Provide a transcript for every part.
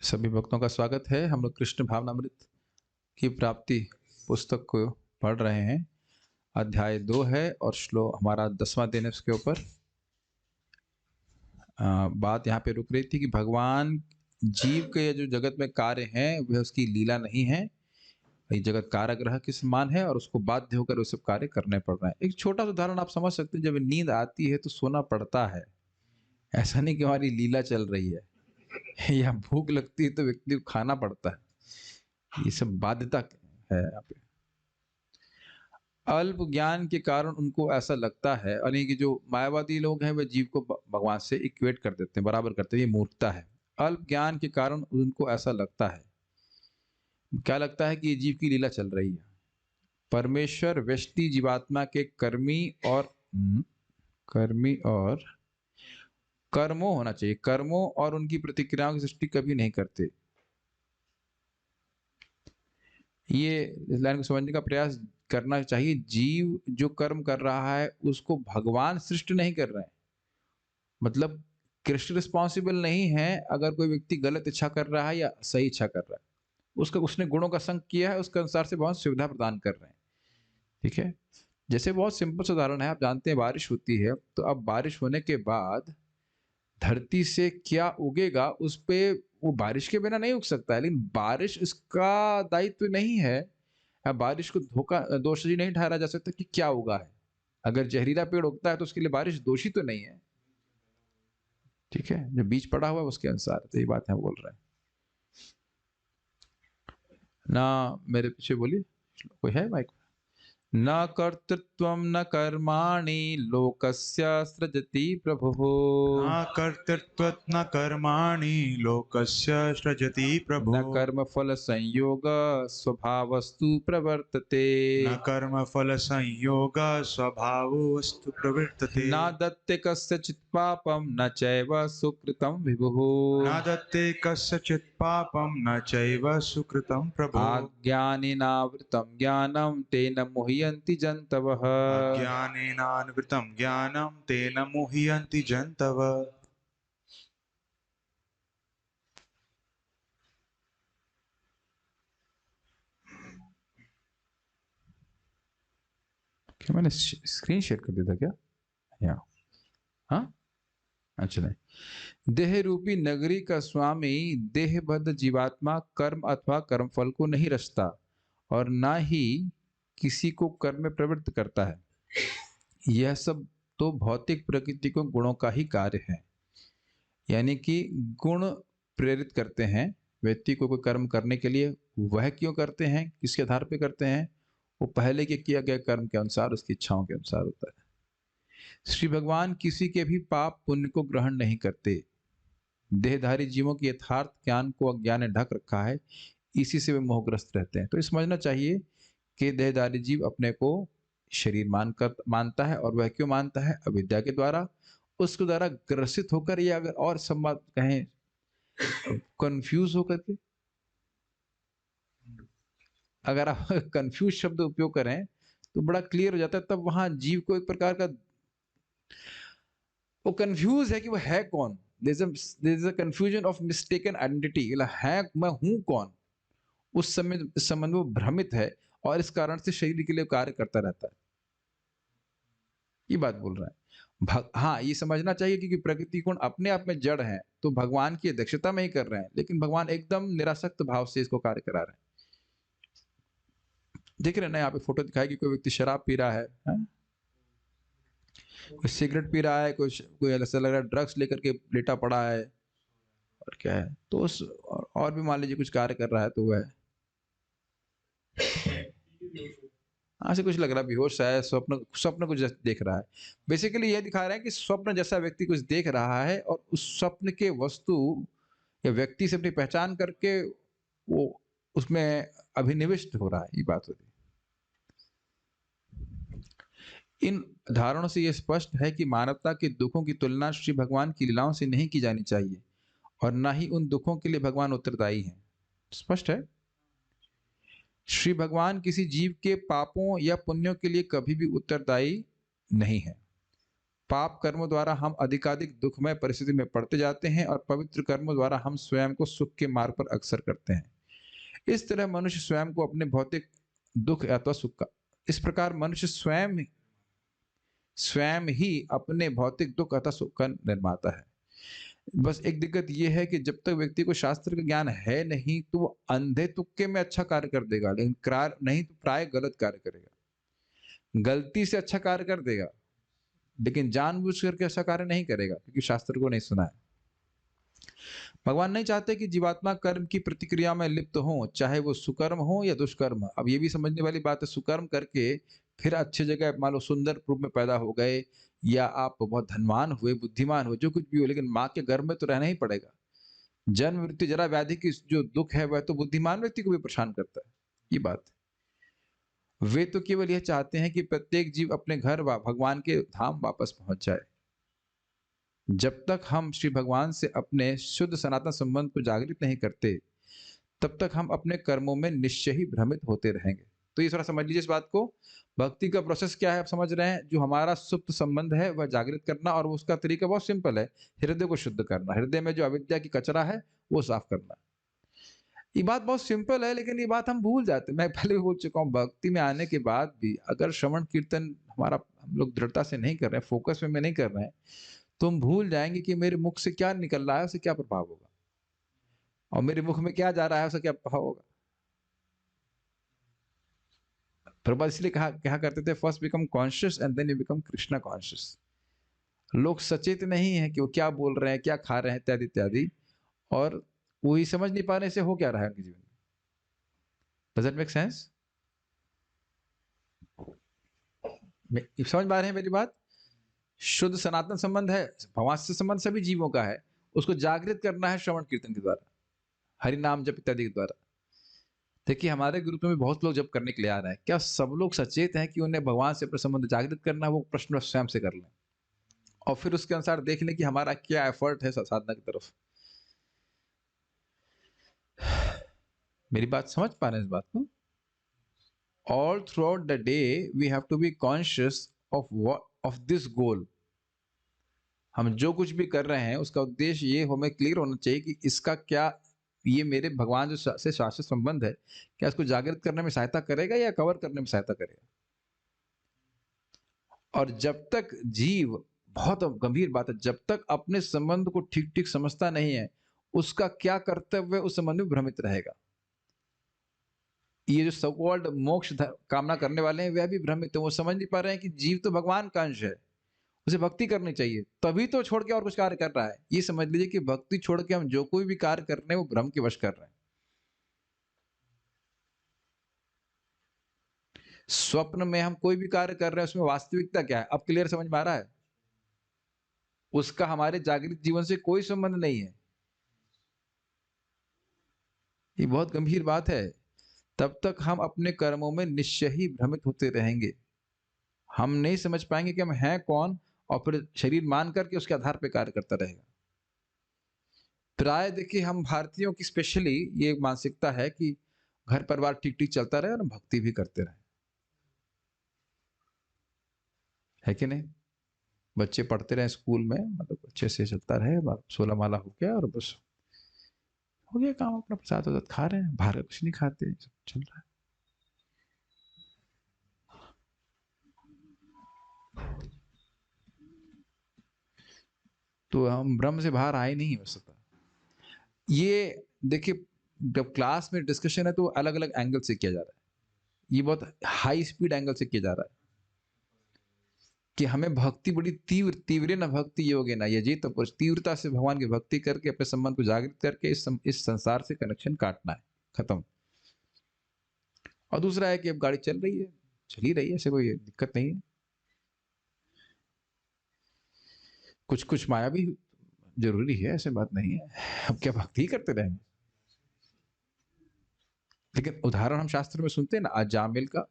सभी भक्तों का स्वागत है। हम लोग कृष्ण भावनामृत की प्राप्ति पुस्तक को पढ़ रहे हैं। अध्याय 2 है और श्लोक हमारा 10वां दिन है उसके ऊपर। बात यहाँ पे रुक रही थी कि भगवान जीव के जो जगत में कार्य हैं वह उसकी लीला नहीं है। ये जगत कारागृह के समान है और उसको बाध्य होकर वो सब कार्य करने पड़ रहे हैं। एक छोटा सा उदाहरण आप समझ सकते हैं, जब नींद आती है तो सोना पड़ता है। ऐसा नहीं कि हमारी लीला चल रही है या भूख लगती है तो व्यक्ति को खाना पड़ता है। ये सब बाध्यता है यहाँ पे। अल्प ज्ञान के कारण उनको ऐसा लगता है, यानी कि जो मायावादी लोग हैं वे जीव को भगवान से इक्वेट कर देते हैं, बराबर करते हैं। ये मूर्खता है। अल्प ज्ञान के कारण उनको ऐसा लगता है, क्या लगता है कि ये जीव की लीला चल रही है। परमेश्वर व्यष्टि जीवात्मा के कर्मी और कर्मों होना चाहिए, कर्मों और उनकी प्रतिक्रियाओं की सृष्टि कभी नहीं करते। ये इस लाइन को समझने का प्रयास करना चाहिए। जीव जो कर्म कर रहा है उसको भगवान सृष्टि नहीं कर रहे हैं। मतलब कृष्ण रिस्पॉन्सिबल नहीं है अगर कोई व्यक्ति गलत इच्छा कर रहा है या सही इच्छा कर रहा है। उसका उसने गुणों का संग किया है, उसके अनुसार से बहुत सुविधा प्रदान कर रहे हैं। ठीक है। जैसे बहुत सिंपल सा उदाहरण है, आप जानते हैं बारिश होती है तो अब बारिश होने के बाद धरती से क्या उगेगा उस पे वो बारिश के बिना नहीं उग सकता है, लेकिन बारिश इसका दायित्व नहीं है। अब बारिश को धोखा दोषी नहीं ठहराया जा सकता कि क्या उगा है। अगर जहरीला पेड़ उगता है तो उसके लिए बारिश दोषी तो नहीं है। ठीक है, जो बीज पड़ा हुआ है उसके अनुसार, तो ये बात हम बोल रहे हैं ना। मेरे पीछे बोलिए, कोई है माइक? न कर्तृत्वं न कर्माणि लोकस्य सृजति प्रभुः। न कर्तृत्वत् न कर्माणि लोकस्य सृजति न प्रभुः। कर्मफल संयोग स्वभावस्तु प्रवर्तते। न कर्मफलसंयोग स्वभावोऽस्तु प्रवर्तते। न दत्ते कस्यचित् पापं न चैव सुकृतं विभुः। न दत्ते कस्यचित् पापं न चैव सुकृतं प्रभुः। अज्ञानेनावृतं ज्ञानं तेन मुह्यन्ति जन्तवः। अज्ञानेनावृतं ज्ञानं तेन मुह्यन्ति जन्तवः। क्या मैंने स्क्रीन शेयर कर दिया था क्या? या हाँ, अच्छा नहीं। देह रूपी नगरी का स्वामी देहबद्ध जीवात्मा कर्म अथवा कर्मफल को नहीं रचता और ना ही किसी को कर्म में प्रवृत्त करता है। यह सब तो भौतिक प्रकृति को गुणों का ही कार्य है। यानी कि गुण प्रेरित करते हैं व्यक्ति को कोई कर्म करने के लिए। वह क्यों करते हैं, किसके आधार पे करते हैं? वो पहले के किया गया कर्म के अनुसार, उसकी इच्छाओं के अनुसार होता है। श्री भगवान किसी के भी पाप पुण्य को ग्रहण नहीं करते। देहधारी जीवों के यथार्थ ज्ञान को अज्ञान ने ढक रखा है, इसी से वे मोहग्रस्त रहते हैं। तो ये समझना चाहिए कि देहधारी जीव अपने को शरीर मानता है, और वह क्यों मानता है? अविद्या के द्वारा, उसके द्वारा ग्रसित होकर, या अगर और संवाद कहें कंफ्यूज होकर के। अगर आप कंफ्यूज शब्द उपयोग करें तो बड़ा क्लियर हो जाता है। तब वहां जीव को एक प्रकार का वो कंफ्यूज है कि वो है कौन। There is a confusion of mistaken identity. है मैं हूं कौन, उस समय इस संबंध में वो भ्रमित है और इस कारण से शरीर के लिए कार्य करता रहता है। ये बात बोल रहा है। हाँ, ये समझना चाहिए क्योंकि प्रकृति गुण अपने आप में जड़ है, तो भगवान की अध्यक्षता में ही कर रहे हैं, लेकिन भगवान एकदम निरासक्त भाव से इसको कार्य करा रहे हैं। देख रहे हैं ना, यहाँ पे फोटो दिखाई कि कोई व्यक्ति शराब पी रहा है? कोई सिगरेट पी रहा है, कोई ऐसा लग रहा है ड्रग्स लेकर के लेटा पड़ा है, और क्या है तो उस और भी मान लीजिए कुछ कार्य कर रहा है तो वह हाँ से कुछ लग रहा है, बेहोश है, स्वप्न स्वप्न कुछ देख रहा है। बेसिकली ये दिखा रहा है कि स्वप्न जैसा व्यक्ति कुछ देख रहा है और उस स्वप्न के वस्तु या व्यक्ति से अपनी पहचान करके वो उसमें अभिनिविष्ट हो रहा है। ये बात होती है। इन धारणों से यह स्पष्ट है कि मानवता के दुखों की तुलना श्री भगवान की लीलाओं से नहीं की जानी चाहिए, और ना ही उन दुखों के लिए भगवान उत्तरदायी हैं। स्पष्ट है। श्री भगवान किसी जीव के पापों या पुण्यों के लिए कभी भी उत्तरदायी नहीं है। पाप कर्मों द्वारा हम अधिकाधिक दुखमय परिस्थिति में पड़ते जाते हैं और पवित्र कर्मों द्वारा हम स्वयं को सुख के मार्ग पर अग्रसर करते हैं। इस तरह मनुष्य स्वयं को अपने भौतिक दुख अथवा सुख का इस प्रकार मनुष्य स्वयं स्वयं ही अपने भौतिक दुख अथवा सुख का निर्माता है। बस एक दिक्कत ये है कि जब तक व्यक्ति को शास्त्र का ज्ञान है नहीं तो वो अंधे तुक्के में अच्छा कार्य कर देगा, लेकिन नहीं तो प्राय गलत कार्य करेगा। गलती से अच्छा कार्य कर देगा लेकिन जानबूझ करके ऐसा कार्य नहीं करेगा क्योंकि शास्त्र को नहीं सुना है। भगवान नहीं चाहते कि जीवात्मा कर्म की प्रतिक्रिया में लिप्त हो, चाहे वो सुकर्म हो या दुष्कर्म। अब ये भी समझने वाली बात है, सुकर्म करके फिर अच्छी जगह मान लो सुंदर रूप में पैदा हो गए या आप बहुत धनवान हुए, बुद्धिमान हुए, जो कुछ भी हो, लेकिन माँ के गर्भ में तो रहना ही पड़ेगा। जन्म मृत्यु जरा व्याधि की जो दुख है वह तो बुद्धिमान व्यक्ति को भी परेशान करता है। ये बात वे तो केवल यह चाहते हैं कि प्रत्येक जीव अपने घर भगवान के धाम वापस पहुंच जाए। जब तक हम श्री भगवान से अपने शुद्ध सनातन संबंध को जागृत नहीं करते तब तक हम अपने कर्मों में निश्चय ही भ्रमित होते रहेंगे। तो ये थोड़ा समझ लीजिए इस बात को। भक्ति का प्रोसेस क्या है आप समझ रहे हैं? जो हमारा सुप्त संबंध है वह जागृत करना, और उसका तरीका बहुत सिंपल है, हृदय को शुद्ध करना, हृदय में जो अविद्या की कचरा है वो साफ करना। ये बात बहुत सिंपल है लेकिन ये बात हम भूल जाते हैं। मैं पहले भी बोल चुका हूँ, भक्ति में आने के बाद भी अगर श्रवण कीर्तन हमारा हम लोग दृढ़ता से नहीं कर रहे हैं, फोकस में नहीं कर रहे हैं, तो हम भूल जाएंगे कि मेरे मुख से क्या निकल रहा है उससे क्या प्रभाव होगा, और मेरे मुख में क्या जा रहा है उससे क्या प्रभाव होगा। प्रभुपाद इसलिए कहा करते थे, first become conscious and then you become Krishna conscious. लोग सचेत नहीं है कि वो क्या बोल रहे हैं, क्या खा रहे हैं, इत्यादि इत्यादि, और वही समझ नहीं पा रहे से हो क्या रहा है उनके जीवन में। Does it make sense? समझ पा रहे हैं मेरी बात? शुद्ध सनातन संबंध है, भगवान से संबंध सभी जीवों का है, उसको जागृत करना है श्रवण कीर्तन के द्वारा, हरि नाम जप इत्यादि के द्वारा। देखिए हमारे ग्रुप में भी बहुत लोग जब करने के लिए आ रहे हैं, क्या सब लोग सचेत हैं कि उन्हें भगवान से अपना संबंध जागृत करना है? वो प्रश्न स्वयं से कर लें और फिर उसके अनुसार देख लें कि हमारा क्या एफर्ट है साधना की तरफ। मेरी बात समझ पा रहे हैं इस बात को? All throughout the day we have to be conscious of this goal. हम जो कुछ भी कर रहे हैं उसका उद्देश्य ये हमें क्लियर होना चाहिए कि इसका क्या, ये मेरे भगवान जो से शाश्वत संबंध है, क्या इसको जागृत करने में सहायता करेगा या कवर करने में सहायता करेगा। और जब तक जीव, बहुत गंभीर बात है, जब तक अपने संबंध को ठीक ठीक समझता नहीं है, उसका क्या कर्तव्य उस संबंध में भ्रमित रहेगा। ये जो सो-कॉल्ड मोक्ष कामना करने वाले हैं वे भी भ्रमित है, वो समझ नहीं पा रहे हैं कि जीव तो भगवान का अंश है, उसे भक्ति करनी चाहिए, तभी तो छोड़ के और कुछ कार्य कर रहा है। ये समझ लीजिए कि भक्ति छोड़ के हम जो कोई भी कार्य कर रहे हैं वो भ्रम के वश कर रहे हैं। स्वप्न में हम कोई भी कार्य कर रहे हैं उसमें वास्तविकता क्या है, अब क्लियर समझ में आ रहा है? उसका हमारे जागृत जीवन से कोई संबंध नहीं है। ये बहुत गंभीर बात है। तब तक हम अपने कर्मों में निश्चय ही भ्रमित होते रहेंगे। हम नहीं समझ पाएंगे कि हम हैं कौन, और फिर शरीर मान करके उसके आधार पर कार्य करता रहेगा। प्राय देखिए हम भारतीयों की स्पेशली ये मानसिकता है कि घर परिवार ठीक ठीक चलता रहे और भक्ति भी करते रहे, है कि नहीं? बच्चे पढ़ते रहे स्कूल में, मतलब अच्छे से चलता रहे, 16 माला हो गया और बस हो गया काम, अपना प्रसाद वसाद खा रहे हैं, बाहर कुछ नहीं खाते, सब चल रहा है। तो हम ब्रह्म से बाहर आए नहीं हो सकता। ये देखिए जब क्लास में डिस्कशन है तो अलग अलग एंगल से किया जा रहा है, ये बहुत हाई स्पीड एंगल से किया जा रहा है कि हमें भक्ति बड़ी तीव्र न भक्ति योगे ना यजी, तो तीव्रता से भगवान की भक्ति करके अपने संबंध को जागृत करके इस संसार से कनेक्शन काटना है, खत्म। और दूसरा है कि अब गाड़ी चल रही है, चल ही रही है, ऐसे कोई दिक्कत नहीं है। कुछ कुछ माया भी जरूरी है, ऐसे बात नहीं है, अब क्या भक्ति ही करते रहेंगे। लेकिन उदाहरण हम शास्त्र में सुनते हैं ना, अजामिल का,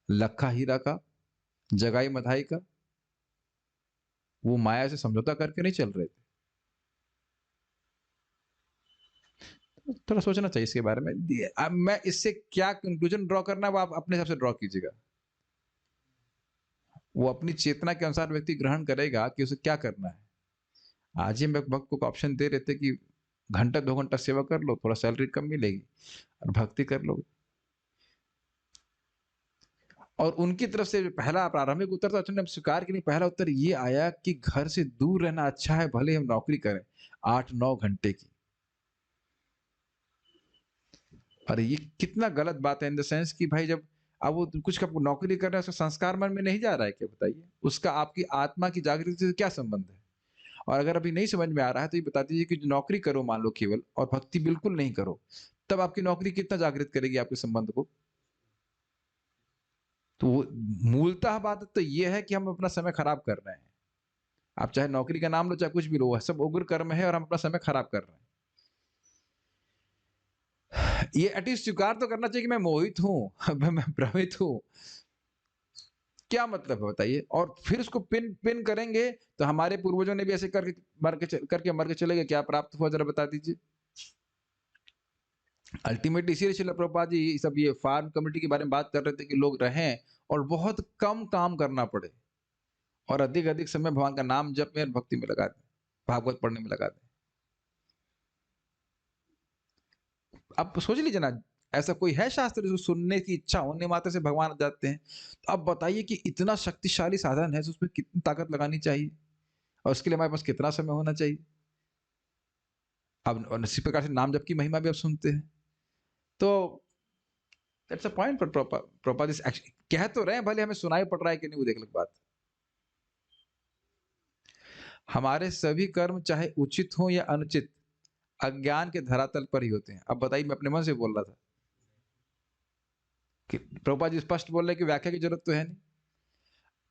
लखा हीरा का, जगाई मधाई का, वो माया से समझौता करके नहीं चल रहे थे। थोड़ा सोचना चाहिए इसके बारे में। अब मैं इससे क्या कंक्लूजन ड्रॉ करना है वो आप अपने हिसाब से ड्रॉ कीजिएगा। वो अपनी चेतना के अनुसार व्यक्ति ग्रहण करेगा कि उसे क्या करना है। आज ही हम एक भक्त को ऑप्शन दे रहे थे कि घंटा 2 घंटा सेवा कर लो, थोड़ा सैलरी कम मिलेगी और भक्ति कर लोगे। और उनकी तरफ से पहला प्रारंभिक उत्तर तो अर्जुन ने स्वीकार कि नहीं, पहला उत्तर ये आया कि घर से दूर रहना अच्छा है, भले हम नौकरी करें 8-9 घंटे की। और ये कितना गलत बात है इन द सेंस कि भाई जब अब वो कुछ का नौकरी कर रहा है, उसका संस्कार मन में नहीं जा रहा है क्या, बताइए? उसका आपकी आत्मा की जागृति से क्या संबंध है? और अगर अभी नहीं समझ में आ रहा है तो ये बता दीजिए कि नौकरी करो मान लो केवल, और भक्ति बिल्कुल नहीं करो, तब आपकी नौकरी कितना जागृत करेगी आपके संबंध को? तो मूलतः बात तो ये है कि हम अपना समय खराब कर रहे हैं। आप चाहे नौकरी का नाम लो, चाहे कुछ भी लो, सब उग्र कर्म है और हम अपना समय खराब कर रहे हैं। ये एटलीस्ट स्वीकार तो करना चाहिए कि मैं मोहित हूं, मैं भ्रमित हूं। क्या मतलब है बताइए? और फिर उसको पिन पिन करेंगे तो हमारे पूर्वजों ने भी ऐसे करके मर के चले गए, क्या प्राप्त हुआ जरा बता दीजिए? अल्टीमेटली इसीलिए श्रील प्रभुपाद जी सब ये फार्म कम्युनिटी के बारे में बात कर रहे थे कि लोग रहें और बहुत कम काम करना पड़े और अधिक अधिक समय भगवान का नाम जप में और भक्ति में लगा दें, भागवत पढ़ने में लगा दें। अब सोच लीजिए ना, ऐसा कोई है शास्त्र जो सुनने की इच्छा होने मात्र से भगवान आ जाते हैं? तो अब बताइए कि इतना शक्तिशाली साधन है तो उसमें कितनी ताकत लगानी चाहिए और उसके लिए हमारे पास कितना समय होना चाहिए? अब इसी प्रकार से नाम जप की महिमा भी अब सुनते हैं। तो that's a point for proper this कह तो रहे हैं, भले हमें सुनाई पड़ रहा है कि नहीं वो देख लो बात। हमारे सभी कर्म चाहे उचित हो या अनुचित अज्ञान के धरातल पर ही होते हैं। अब बताइए, मैं अपने मन से बोल रहा था कि प्रभुपाद जी स्पष्ट बोल रहे हैं कि व्याख्या की जरूरत तो है नहीं।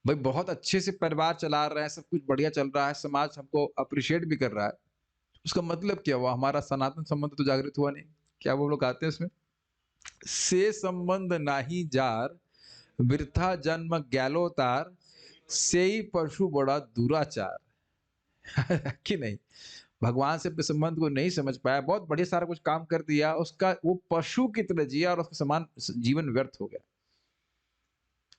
भाई बहुत अच्छे से परिवार चला रहे हैं, सब कुछ बढ़िया चल रहा है, समाज हमको अप्रिशिएट भी कर रहा है, उसका मतलब क्या हुआ? हमारा सनातन संबंध तो जागृत हुआ नहीं। क्या वो लोग आते हैं उसमें, से संबंध नाही जार, वृथा जन्म गैलो तार, से ही पशु बड़ा दुराचार। कि नहीं? भगवान से अपने संबंध को नहीं समझ पाया, बहुत बढ़िया सारा कुछ काम कर दिया, उसका वो पशु की तरह जिया और उसका समान जीवन व्यर्थ हो गया।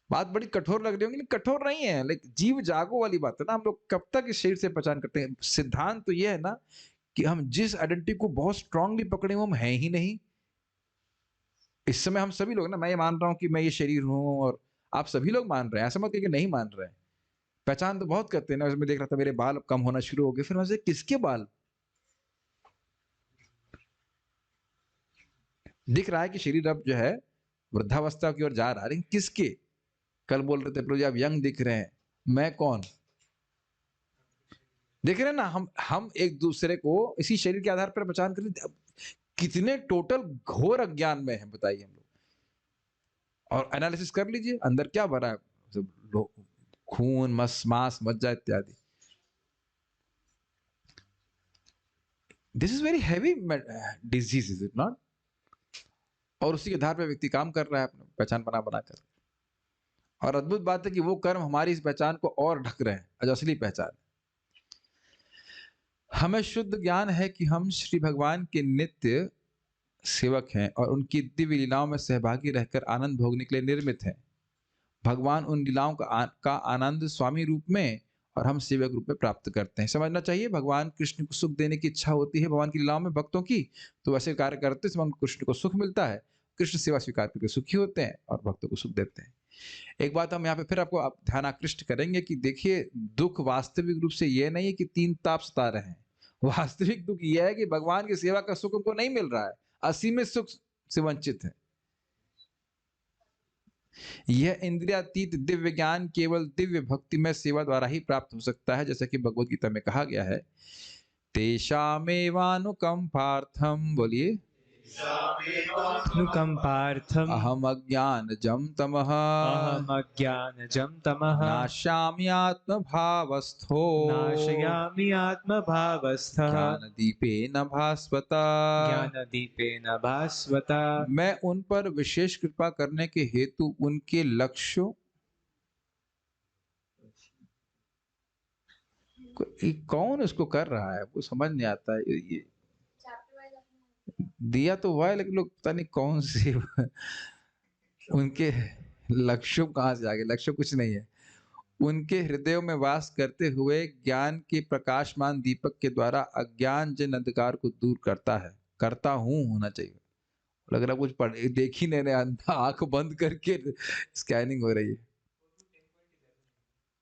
बात बड़ी कठोर लग रही होगी, लेकिन कठोर नहीं है, लेकिन जीव जागो वाली बात है ना। हम लोग कब तक इस शरीर से पहचान करते हैं? सिद्धांत तो ये है ना कि हम जिस आइडेंटिटी को बहुत स्ट्रांगली पकड़े हुए हम हैं ही नहीं। इस समय हम सभी लोग ना, मैं ये मान रहा हूं कि मैं ये शरीर हूं और आप सभी लोग मान रहे हैं, ऐसा मत कहिए कि नहीं मान रहे हैं। पहचान तो बहुत करते हैं ना। मैं देख रहा था मेरे बाल कम होना शुरू हो गए, फिर मैं किसके बाल दिख रहा है कि शरीर अब जो है वृद्धावस्था की ओर जा रहा है, लेकिन किसके? कल बोल रहे थे प्रभु जी आप यंग दिख रहे हैं, मैं कौन? देख रहे हैं ना, हम एक दूसरे को इसी शरीर के आधार पर पहचान कर कितने टोटल घोर अज्ञान में है बताइए हम लोग। और एनालिसिस कर लीजिए अंदर क्या भरा है, सब खून मांस मज्जा इत्यादि। This is very heavy disease, is it not? और उसी के आधार पर व्यक्ति काम कर रहा है अपना पहचान बना बना कर। और अद्भुत बात है कि वो कर्म हमारी इस पहचान को और ढक रहे हैं, जो असली पहचान। हमें शुद्ध ज्ञान है कि हम श्री भगवान के नित्य सेवक हैं और उनकी दिव्य लीलाओं में सहभागी रहकर आनंद भोगने के लिए निर्मित हैं। भगवान उन लीलाओं का आनंद स्वामी रूप में और हम सेवक रूप में प्राप्त करते हैं। समझना चाहिए, भगवान कृष्ण को सुख देने की इच्छा होती है भगवान की लीलाओं में भक्तों की, तो वैसे कार्य करते समय कृष्ण को सुख मिलता है। कृष्ण सेवा स्वीकार करके सुखी होते हैं और भक्तों को सुख देते हैं। एक बात हम यहाँ पे फिर आपको ध्यान आकृष्ट करेंगे कि देखिए, दुख वास्तविक रूप से यह नहीं है कि 3 ताप सता रहे हैं। वास्तविक दुख यह है कि भगवान की सेवा का सुख उनको नहीं मिल रहा है, असीमित सुख से वंचित है। यह इंद्रियातीत दिव्य ज्ञान केवल दिव्य भक्ति में सेवा द्वारा ही प्राप्त हो सकता है, जैसा कि भगवत गीता में कहा गया है, तेषामेवानुकंपार्थम, बोलिए, अनुकंपार्थम अहम अज्ञानजं तमः अहम अज्ञानजं तमः नाशामि आत्मभावस्थो नाशयामि आत्मभावस्थः ज्ञानदीपेन भास्वता। ज्ञानदीपेन भास्वता। मैं उन पर विशेष कृपा करने के हेतु उनके लक्ष्यों कौन इसको कर रहा है वो समझ नहीं आता है। ये दिया तो हुआ है, लेकिन लोग पता नहीं कौन सी उनके लक्ष्यों कहाँ से आ गए, लक्ष्य कुछ नहीं है। उनके हृदयों में वास करते हुए ज्ञान के प्रकाशमान दीपक के द्वारा अज्ञान जन अंधकार को दूर करता है। करता हूं होना चाहिए, लग रहा कुछ पढ़ देख ही नहीं रहे, आंख बंद करके स्कैनिंग हो रही है।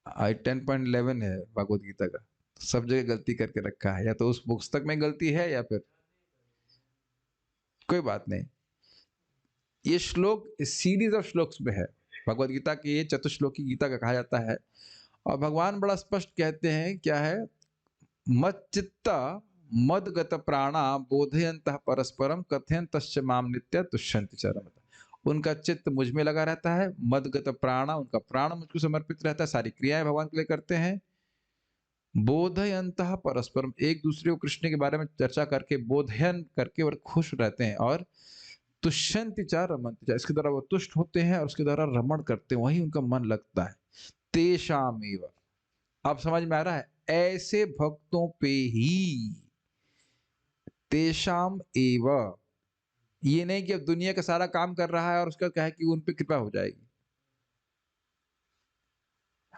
आई 10.11 है भगवत गीता का, सब जगह गलती करके रखा है, या तो उस पुस्तक में गलती है या फिर कोई बात नहीं। ये श्लोक सीरीज ऑफ श्लोक्स में है, भगवत गीता की ये चतुश्लोकी गीता का कहा जाता है। और भगवान बड़ा स्पष्ट कहते हैं क्या है, मच्चित्ता मदगत प्राणा बोधयन्तः परस्परम कथयन्तश्च माम नित्य तुष्यन्ति च रमते। उनका चित्त मुझ में लगा रहता है, मदगत प्राणा, उनका प्राण मुझको समर्पित रहता है, सारी क्रियाएं भगवान के लिए करते हैं। बोधयन्तः परस्परम, एक दूसरे को कृष्ण के बारे में चर्चा करके बोधयन करके और खुश रहते हैं। और तुष्यन्ति च रमन्ति च, इसके द्वारा वो तुष्ट होते हैं और उसके द्वारा रमण करते हैं, वहीं उनका मन लगता है। तेषामेव, अब समझ में आ रहा है, ऐसे भक्तों पे ही, तेषाम एव, ये नहीं कि अब दुनिया का सारा काम कर रहा है और उसका क्या है कि उन पे कृपा हो जाएगी।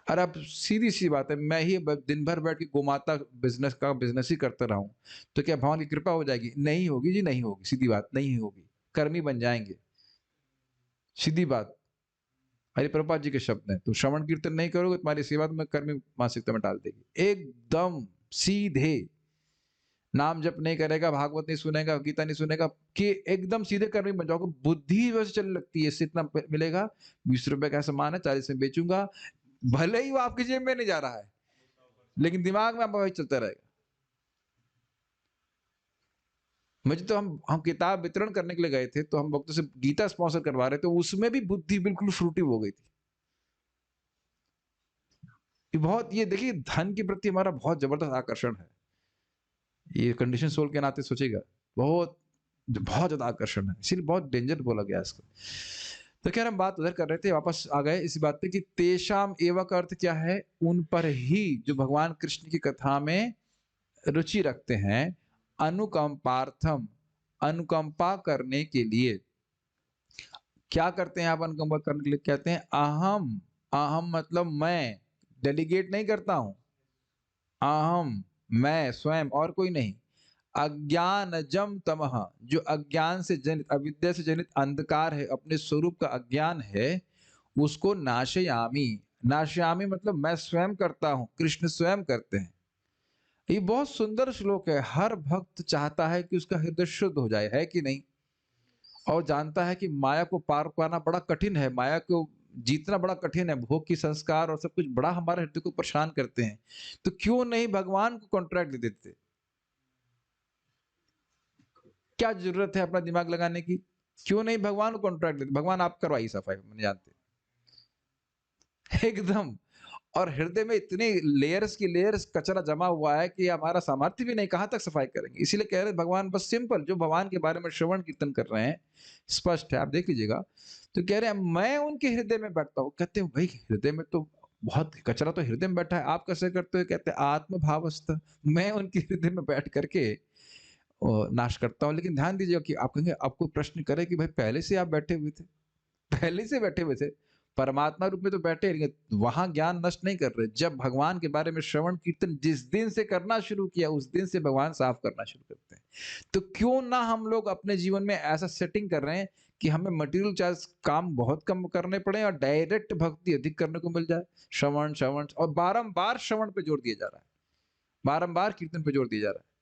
अरे अब सीधी सी बात है, मैं ही दिन भर बैठ के गोमाता बिजनेस ही करता रहूं तो क्या भगवान की कृपा हो जाएगी? नहीं होगी जी, नहीं होगी, सीधी बात, नहीं होगी, कर्मी बन जाएंगे, सीधी बात। हरि प्रभुपाद जी के शब्द हैं, तुम श्रवण कीर्तन नहीं करोगे तुम्हारी सेवा तुम्हें कर्मी मानसिकता में डाल देगी, एकदम सीधे। नाम जप नहीं करेगा, भागवत नहीं सुनेगा, गीता नहीं सुनेगा, कि एकदम सीधे कर्मी बन जाओगे। बुद्धि वैसे चलने लगती है, इससे इतना मिलेगा, 20 रुपए का सामान है 40 में बेचूंगा, भले ही वो आपकी जेब में नहीं जा रहा है लेकिन दिमाग में आपका वही चलता रहेगा। मुझे तो हम किताब वितरण करने के लिए गए थे, तो हम भक्तों से गीता स्पॉन्सर करवा रहे थे, उसमें भी बुद्धि बिल्कुल फ्रूटिव हो गई थी। बहुत, ये देखिए धन के प्रति हमारा बहुत जबरदस्त आकर्षण है, ये कंडीशन सोल के नाते सोचेगा, बहुत बहुत ज्यादा आकर्षण है, इसीलिए बहुत डेंजर बोला गया इसको। तो क्या हम बात उधर कर रहे थे, वापस आ गए इसी बात पे कि तेषाम एव का अर्थ क्या है, उन पर ही जो भगवान कृष्ण की कथा में रुचि रखते हैं, अनुकंपार्थम, अनुकंपा करने के लिए। क्या करते हैं आप अनुकंपा करने के लिए? कहते हैं अहम, अहम मतलब मैं, डेलीगेट नहीं करता हूं, अहम मैं स्वयं और कोई नहीं। अज्ञानजम तमः, जो अज्ञान से जनित, अविद्या से जनित अंधकार है, अपने स्वरूप का अज्ञान है, उसको नाशयामी, नाशयामी मतलब मैं स्वयं करता हूं, कृष्ण स्वयं करते हैं। ये बहुत सुंदर श्लोक है, हर भक्त चाहता है कि उसका हृदय शुद्ध हो जाए, है कि नहीं? और जानता है कि माया को पार पाना बड़ा कठिन है, माया को जीतना बड़ा कठिन है, भोग की संस्कार और सब कुछ बड़ा हमारे हृदय को परेशान करते हैं। तो क्यों नहीं भगवान को कॉन्ट्रैक्ट दे देते? क्या जरूरत है अपना दिमाग लगाने की? क्यों नहीं भगवान को कॉन्ट्रैक्ट देते? भगवान आप करवाइए सफाई, मैंने जानते एकदम। और हृदय में इतने लेयर्स की लेयर्स कचरा जमा हुआ है कि हमारा सामर्थ्य भी नहीं, कहां तक सफाई करेंगे। इसीलिए कह रहे भगवान बस सिंपल, जो भगवान के बारे में श्रवण कीर्तन कर रहे हैं, स्पष्ट है, आप देख लीजिएगा। तो कह रहे हैं मैं उनके हृदय में बैठता हूँ। कहते हैं भाई हृदय में तो बहुत कचरा तो हृदय में बैठा है, आप कैसे करते हो? कहते हैं आत्म भावस्थ, मैं उनके हृदय में बैठ करके नाश करता हूँ। लेकिन ध्यान दीजिएगा कि आप कहेंगे, आपको प्रश्न करे कि भाई पहले से आप बैठे हुए थे, पहले से बैठे हुए थे, परमात्मा रूप में तो बैठे, लेकिन वहां ज्ञान नष्ट नहीं कर रहे। जब भगवान के बारे में श्रवण कीर्तन जिस दिन से करना शुरू किया, उस दिन से भगवान साफ करना शुरू करते हैं। तो क्यों ना हम लोग अपने जीवन में ऐसा सेटिंग कर रहे हैं कि हमें मटेरियल चार्ज काम बहुत कम करने पड़े और डायरेक्ट भक्ति अधिक करने को मिल जाए। श्रवण श्रवण और बारंबार श्रवण पे जोर दिया जा रहा है, बारंबार कीर्तन पे जोर दिया जा रहा है।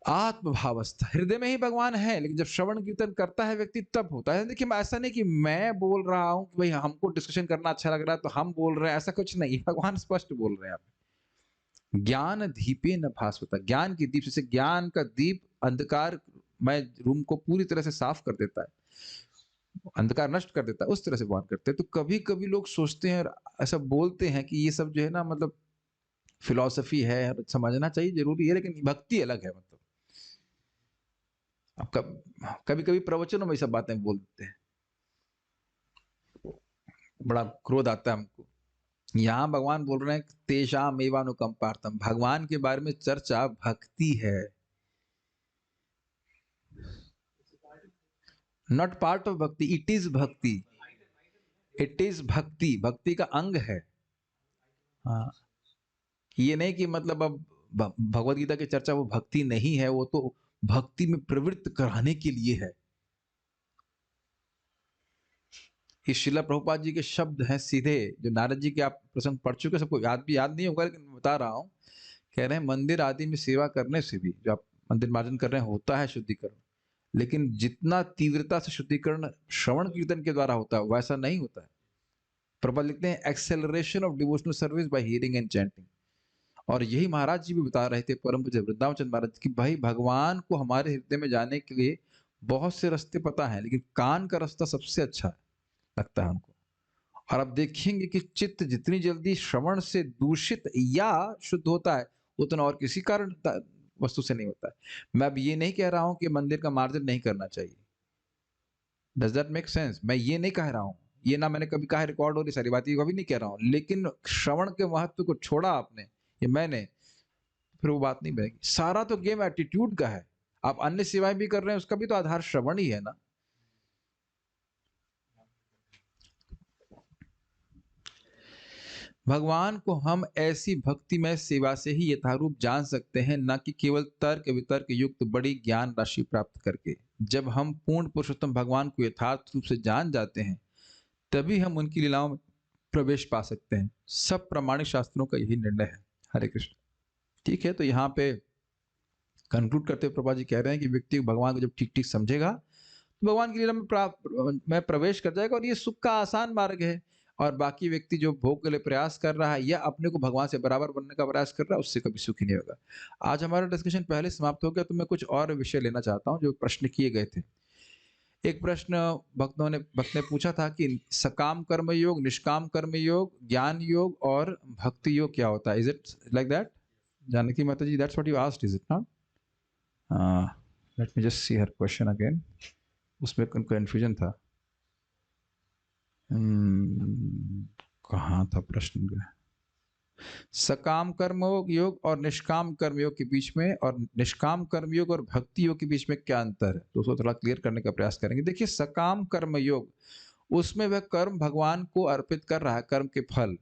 आत्मभावस्था, हृदय में ही भगवान है, लेकिन जब श्रवण कीर्तन करता है व्यक्ति तब होता है। देखिए ऐसा नहीं कि मैं बोल रहा हूं कि भाई हमको डिस्कशन करना अच्छा लग रहा है तो हम बोल रहे हैं, ऐसा कुछ नहीं, भगवान स्पष्ट बोल रहे हैं। आप ज्ञान दीपे न भास्वता, ज्ञान की दीप से, ज्ञान का दीप अंधकार में रूम को पूरी तरह से साफ कर देता है, अंधकार नष्ट कर देता है, उस तरह से भगवान करते हैं। तो कभी कभी लोग सोचते हैं और ऐसा बोलते हैं कि ये सब जो है ना, मतलब फिलॉसफी है, समझना चाहिए, जरूरी है, लेकिन भक्ति अलग है। मतलब अब कभी कभी प्रवचनों में ये सब बातें बोल देते हैं, बड़ा क्रोध आता है हमको। यहाँ भगवान बोल रहे हैं तेषाम एवानुकंपार्थम, भगवान के बारे में चर्चा भक्ति है, नॉट पार्ट ऑफ भक्ति, इट इज भक्ति। इट इज भक्ति, भक्ति का अंग है। हाँ, ये नहीं कि मतलब अब भगवत गीता की चर्चा वो भक्ति नहीं है, वो तो भक्ति में प्रवृत्त कराने के लिए है। ये श्रीला प्रभुपाद जी के शब्द हैं सीधे, जो नारद जी के आप प्रसंग पढ़ चुके, सबको याद नहीं होगा, लेकिन मैं बता रहा हूँ। कह रहे हैं मंदिर आदि में सेवा करने से भी, जो आप मंदिर मार्जन कर रहे हैं, होता है शुद्धिकरण, लेकिन जितना तीव्रता से शुद्धिकरण श्रवण कीर्तन के द्वारा होता है वैसा नहीं होता है। प्रभुपाद लिखते हैं acceleration of devotional service by hearing and chanting. और यही महाराज जी भी बता रहे थे, परम पूज्य वृंदावन चंद्र महाराज, कि भाई भगवान को हमारे हृदय में जाने के लिए बहुत से रास्ते पता है, लेकिन कान का रास्ता सबसे अच्छा लगता है हमको। और अब देखेंगे कि चित्त जितनी जल्दी श्रवण से दूषित या शुद्ध होता है, उतना और किसी कारण वस्तु से नहीं होता है। मैं अब ये नहीं कह रहा हूं कि मंदिर का मार्जन नहीं करना चाहिए, डज दैट मेक सेंस? मैं ये नहीं कह रहा हूं, ये ना मैंने कभी कहा, रिकॉर्ड हो रही सारी बात, ये कभी नहीं कह रहा हूं, लेकिन श्रवण के महत्व को छोड़ा आपने, ये मैंने, फिर वो बात नहीं बनेगी। सारा तो गेम एटीट्यूड का है। आप अन्य सेवाएं भी कर रहे हैं, उसका भी तो आधार श्रवण ही है ना। भगवान को हम ऐसी भक्तिमय सेवा से ही यथारूप जान सकते हैं, न कि केवल तर्क वितर्क युक्त बड़ी ज्ञान राशि प्राप्त करके। जब हम पूर्ण पुरुषोत्तम भगवान को यथार्थ रूप से जान जाते हैं, तभी हम उनकी लीलाओं में प्रवेश पा सकते हैं। सब प्रमाणिक शास्त्रों का यही निर्णय है। हरे कृष्ण। ठीक है, तो यहाँ पे कंक्लूड करते हुए प्रभा जी कह रहे हैं कि व्यक्ति भगवान को जब ठीक ठीक समझेगा तो भगवान की लीला में प्रवेश कर जाएगा, और ये सुख का आसान मार्ग है। और बाकी व्यक्ति जो भोग के लिए प्रयास कर रहा है या अपने को भगवान से बराबर बनने का प्रयास कर रहा है, उससे कभी सुखी नहीं होगा। आज हमारा डिस्कशन पहले समाप्त हो गया, तो मैं कुछ और विषय लेना चाहता हूँ जो प्रश्न किए गए थे। एक प्रश्न भक्त ने पूछा था कि सकाम कर्म योग, निष्काम कर्म योग, ज्ञान योग और भक्ति योग क्या होता है? Is it like that? Janaki Mata ji, that's what you asked, is it not? Let me just see her question again. उसमें कंफ्यूजन था। कहाँ था प्रश्न का? सकाम कर्म योग और निष्काम कर्म योग के बीच में, और निष्काम कर्म योग और भक्ति योग के बीच में क्या अंतर है, तो उसको थोड़ा क्लियर करने का प्रयास करेंगे। देखिए, सकाम कर्म योग, उसमें वह कर्म भगवान को अर्पित कर रहा है, कर्म के फल।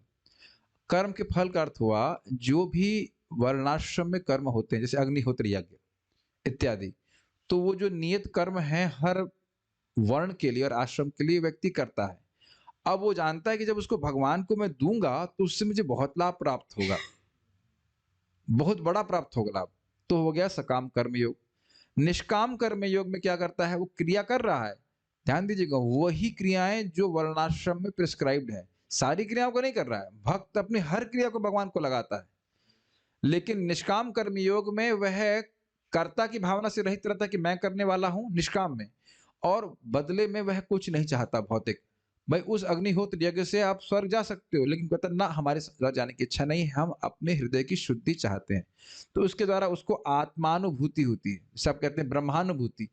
कर्म के फल का अर्थ हुआ जो भी वर्णाश्रम में कर्म होते हैं, जैसे अग्निहोत्र यज्ञ इत्यादि, तो वो जो नियत कर्म है हर वर्ण के लिए और आश्रम के लिए व्यक्ति करता है। अब वो जानता है कि जब उसको भगवान को मैं दूंगा तो उससे मुझे बहुत लाभ प्राप्त होगा, बहुत बड़ा प्राप्त होगा लाभ, तो हो गया सकाम कर्म योग। निष्काम कर्म योग में क्या करता है? वो क्रिया कर रहा है, ध्यान दीजिएगा, वही क्रियाएं जो वर्णाश्रम में प्रिस्क्राइब्ड है, सारी क्रियाओं को नहीं कर रहा है। भक्त अपनी हर क्रिया को भगवान को लगाता है, लेकिन निष्काम कर्म योग में वह कर्ता की भावना से रहित रहता है कि मैं करने वाला हूं निष्काम में, और बदले में वह कुछ नहीं चाहता भौतिक। भाई उस अग्निहोत्र यज्ञ से आप स्वर्ग जा सकते हो, लेकिन कहता ना, हमारे स्वर्ग जाने की इच्छा नहीं है, हम अपने हृदय की शुद्धि चाहते हैं। तो उसके द्वारा उसको आत्मानुभूति होती है, सब कहते हैं ब्रह्मानुभूति।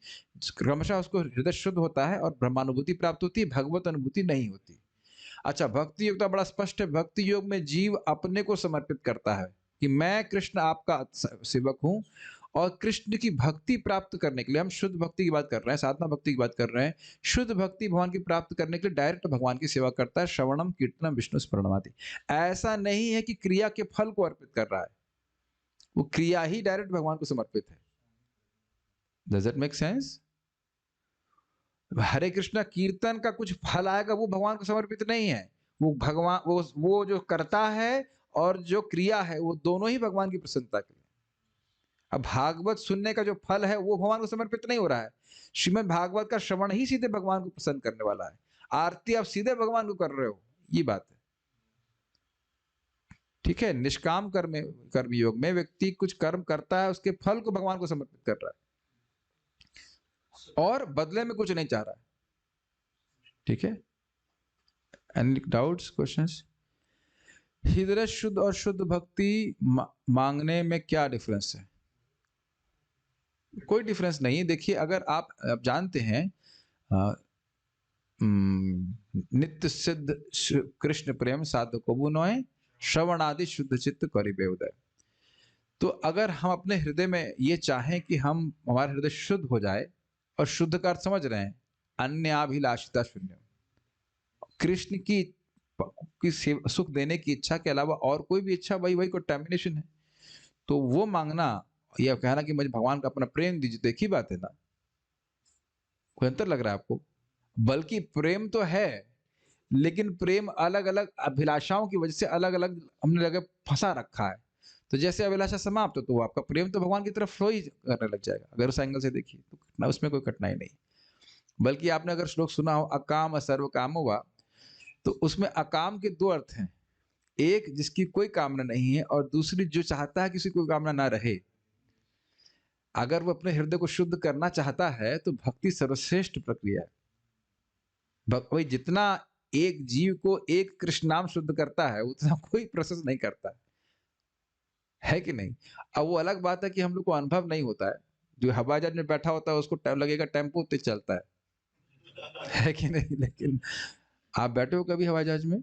क्रमशः उसको हृदय शुद्ध होता है और ब्रह्मानुभूति प्राप्त होती है, भगवत अनुभूति नहीं होती। अच्छा, भक्ति योग तो बड़ा स्पष्ट है। भक्ति योग में जीव अपने को समर्पित करता है कि मैं कृष्ण आपका सेवक हूं, और कृष्ण की भक्ति प्राप्त करने के लिए, हम शुद्ध भक्ति की बात कर रहे हैं, साधना भक्ति की बात कर रहे हैं, शुद्ध भक्ति भगवान की प्राप्त करने के लिए डायरेक्ट भगवान की सेवा करता है, श्रवणम कीर्तनम विष्णु स्मरणम आदि। ऐसा नहीं है कि क्रिया के फल को अर्पित कर रहा है, वो क्रिया ही डायरेक्ट भगवान को समर्पित है। Does it make sense? Hare Krishna कीर्तन का कुछ फल आएगा, वो भगवान को समर्पित नहीं है। वो भगवान, वो जो करता है और जो क्रिया है, वो दोनों ही भगवान की प्रसन्नता के लिए। अब भागवत सुनने का जो फल है वो भगवान को समर्पित नहीं हो रहा है। श्रीमद् भागवत का श्रवण ही सीधे भगवान को प्रसन्न करने वाला है। आरती आप सीधे भगवान को कर रहे हो, ये बात है। ठीक है, निष्काम कर्म योग में व्यक्ति कुछ कर्म करता है, उसके फल को भगवान को समर्पित कर रहा है और बदले में कुछ नहीं चाह रहा है। ठीक है, एनी डाउट्स, क्वेश्चंस? हृदय शुद्ध और शुद्ध भक्ति मांगने में क्या डिफरेंस है? कोई डिफरेंस नहीं है। देखिए, अगर आप जानते हैं नित्य सिद्ध कृष्ण प्रेम साधको बुनोए, श्रवण आदि शुद्ध चित्त करिबे उदय। तो अगर हम अपने हृदय में ये चाहें कि हमारा हृदय शुद्ध हो जाए, और शुद्ध का अर्थ समझ रहे हैं, अन्याभिलाषिता शून्य, कृष्ण की सुख देने की इच्छा के अलावा और कोई भी इच्छा, वही वही कंटेमिनेशन है। तो वो मांगना या कहना कि मुझे भगवान का अपना प्रेम दीजिए, तो एक ही बात है ना। कोई अंतर लग रहा है आपको? बल्कि प्रेम तो है, लेकिन प्रेम अलग अलग अभिलाषाओं की वजह से अलग अलग हमने लगे फंसा रखा है। तो जैसे अभिलाषा समाप्त हो तो वो आपका प्रेम तो भगवान की तरफ फ्लो ही करने लग जाएगा। अगर उस एंगल से देखिए तो उसमें कोई कठिनाई नहीं। बल्कि आपने अगर श्लोक सुना हो, अकाम सर्व कामो वा, तो उसमें अकाम के दो अर्थ हैं। एक जिसकी कोई कामना नहीं है, और दूसरी जो चाहता है किसी कोई कामना ना रहे। अगर वो अपने हृदय को शुद्ध करना चाहता है तो भक्ति सर्वश्रेष्ठ प्रक्रिया है। वही जितना एक जीव को एक कृष्ण नाम शुद्ध करता है, उतना कोई प्रोसेस नहीं करता है कि नहीं? अब वो अलग बात है कि हम लोग को अनुभव नहीं होता है। जो हवाई जहाज में बैठा होता है उसको टाइम लगेगा, टेम्पो तेज चलता है कि नहीं? लेकिन आप बैठे हो कभी हवाई जहाज में?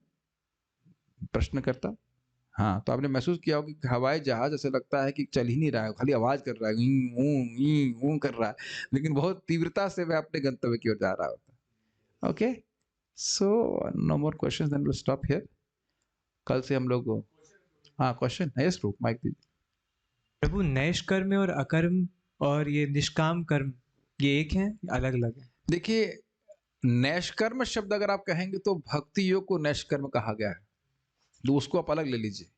प्रश्न करता। हाँ, तो आपने महसूस किया होगा कि हवाई जहाज ऐसा लगता है कि चल ही नहीं रहा है, खाली आवाज कर रहा है, ई ऊ कर रहा है, लेकिन बहुत तीव्रता से वह अपने गंतव्य की ओर जा रहा होता है। Okay, so no more questions, then will stop here. कल से हम लोग, हाँ क्वेश्चन, यस रूप माइक दीजिए। प्रभु, नैष्कर्म और अकर्म और ये निष्काम कर्म, ये एक हैं, अलग अलग है? देखिए, नैष्कर्म शब्द अगर आप कहेंगे तो भक्ति योग को नैष्कर्म कहा गया है, तो उसको आप अलग ले लीजिए।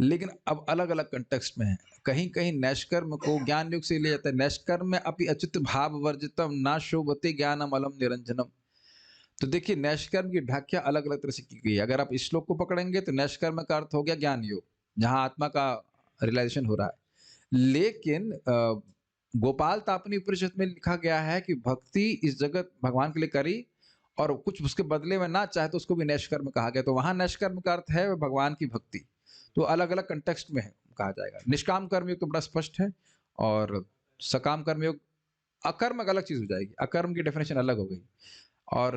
लेकिन अब अलग अलग कंटेक्स्ट में है। कहीं कहीं नैष्कर्म को ज्ञान युग से लिया जाता है। नैष्कर्म में अपि अच्युत भाव वर्जितम ना शोभते ज्ञानम अलम निरंजनम। तो देखिए, नैष्कर्म की व्याख्या अलग अलग तरह से की गई है। अगर आप इस श्लोक को पकड़ेंगे तो नैष्कर्म का अर्थ हो गया ज्ञान योग, जहां आत्मा का रियलाइजेशन हो रहा है। लेकिन गोपाल तापनी उपनिषद में लिखा गया है कि भक्ति इस जगत भगवान के लिए करी और कुछ उसके बदले में ना चाहे तो उसको भी नैष्कर्म कहा गया। तो वहां नैष्कर्म का अर्थ है भगवान की भक्ति। तो अलग अलग कंटेक्स्ट में है, कहा जाएगा। निष्काम कर्मयोग तो बड़ा स्पष्ट है, और सकाम कर्मयोग, अकर्म अलग चीज हो जाएगी। अकर्म की डेफिनेशन अलग हो गई। और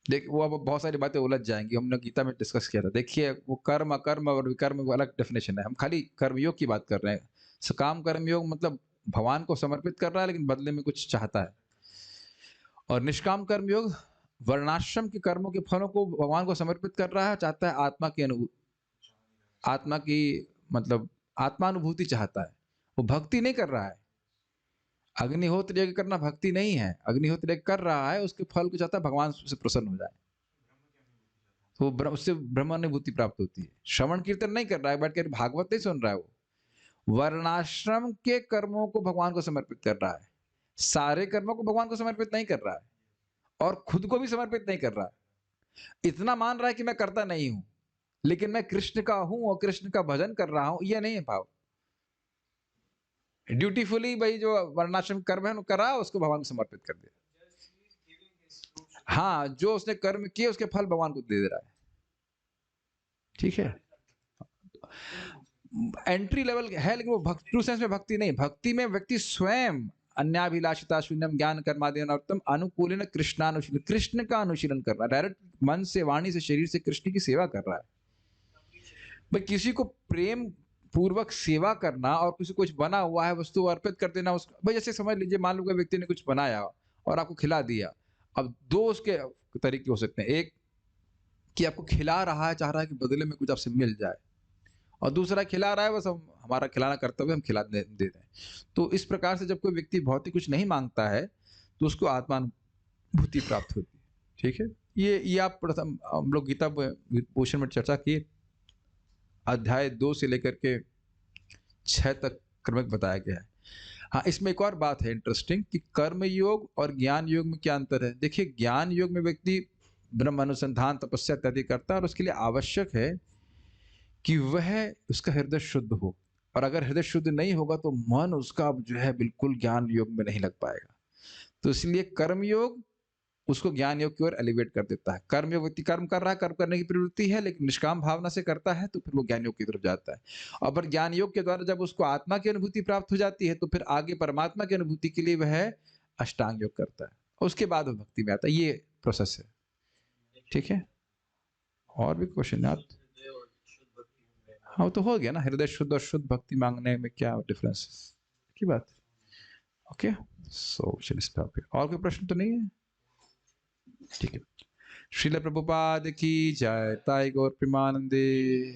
देख, वो अब बहुत सारी बातें उलझ जाएंगी, हमने गीता में डिस्कस किया था। देखिए, वो कर्म अकर्म और विकर्म वो अलग डेफिनेशन है। हम खाली कर्मयोग की बात कर रहे हैं। सकाम कर्मयोग मतलब भगवान को समर्पित कर रहा है लेकिन बदले में कुछ चाहता है। और निष्काम कर्मयोग वर्णाश्रम के कर्मों के फलों को भगवान को समर्पित कर रहा है, चाहता है आत्मा की आत्मा की मतलब आत्मानुभूति चाहता है। वो भक्ति नहीं कर रहा है। अग्निहोत्र यज्ञ करना भक्ति नहीं है। अग्निहोत्र यज्ञ कर रहा है, उसके फल को चाहता है भगवान से प्रसन्न हो जाए, तो उससे ब्रह्मानुभूति प्राप्त होती है। श्रवण कीर्तन नहीं कर रहा है, बैठ कर भागवत नहीं सुन रहा है, वो वर्णाश्रम के कर्मों को भगवान को समर्पित कर रहा है। सारे कर्मों को भगवान को समर्पित नहीं कर रहा है, और खुद को भी समर्पित नहीं कर रहा है। इतना मान रहा है कि मैं करता नहीं हूं, लेकिन मैं कृष्ण का हूं और कृष्ण का भजन कर रहा हूं, यह नहीं है भाव। ड्यूटीफुली भाई जो वर्णाश्रम कर्म है कर रहा है, उसको भगवान को समर्पित कर दिया। हाँ, जो उसने कर्म किए उसके फल भगवान को दे दे रहा है। ठीक है, एंट्री लेवल है, लेकिन वो ट्रू सेंस में भक्ति नहीं। भक्ति में व्यक्ति स्वयं अन्याभिलाषिता शून्यम ज्ञान कर्मादि अनर्थम अनुकूलन कृष्णानुशीलन, कृष्ण का अनुशीलन कर रहा है। डायरेक्ट मन से, वाणी से, शरीर से कृष्ण की सेवा कर रहा है। भाई किसी को प्रेम पूर्वक सेवा करना और किसी कुछ बना हुआ है वस्तु अर्पित कर देना उसको, भाई जैसे समझ लीजिए, मान लो कोई व्यक्ति ने कुछ बनाया और आपको खिला दिया। अब दो उसके तरीके हो सकते हैं। एक कि आपको खिला रहा है, चाह रहा है कि बदले में कुछ आपसे मिल जाए, और दूसरा खिला रहा है बस हमारा खिलाना कर्तव्य, हम खिला दे दें। तो इस प्रकार से जब कोई व्यक्ति भौतिक कुछ नहीं मांगता है तो उसको आत्मानुभूति प्राप्त होती है। ठीक है, ये आप प्रथम हम लोग गीता पोषण में चर्चा की, अध्याय 2 से लेकर के 6 तक क्रमिक बताया गया है। हाँ, इसमें एक और बात है इंटरेस्टिंग कि कर्म योग और ज्ञान योग में क्या अंतर है। देखिए, ज्ञान योग में व्यक्ति ब्रह्म अनुसंधान, तपस्या इत्यादि करता है, और उसके लिए आवश्यक है कि वह उसका हृदय शुद्ध हो। और अगर हृदय शुद्ध नहीं होगा तो मन उसका जो है बिल्कुल ज्ञान योग में नहीं लग पाएगा। तो इसलिए कर्म योग उसको ज्ञान योग की ओर एलिवेट कर देता है। कर्म योग व्यक्ति कर्म कर रहा है, कर्म करने की प्रवृत्ति है, लेकिन निष्काम भावना से करता है, तो फिर वो ज्ञान योग की तरफ जाता है। और पर ज्ञान योग के द्वारा जब उसको आत्मा की अनुभूति प्राप्त हो जाती है तो फिर आगे परमात्मा की अनुभूति के लिए वह अष्टांग योग करता है, उसके बाद वो भक्ति में आता है। ये प्रोसेस है। ठीक है, और भी क्वेश्चन है? हाँ, वो तो हो गया ना, हृदय शुद्ध और शुद्ध भक्ति मांगने में क्या डिफरेंस की बात। ओके, सो चलिए स्टॉप। और कोई प्रश्न तो नहीं है? ठीक है, श्रील प्रभुपाद की जय। ताई गौर प्रेमानंदे।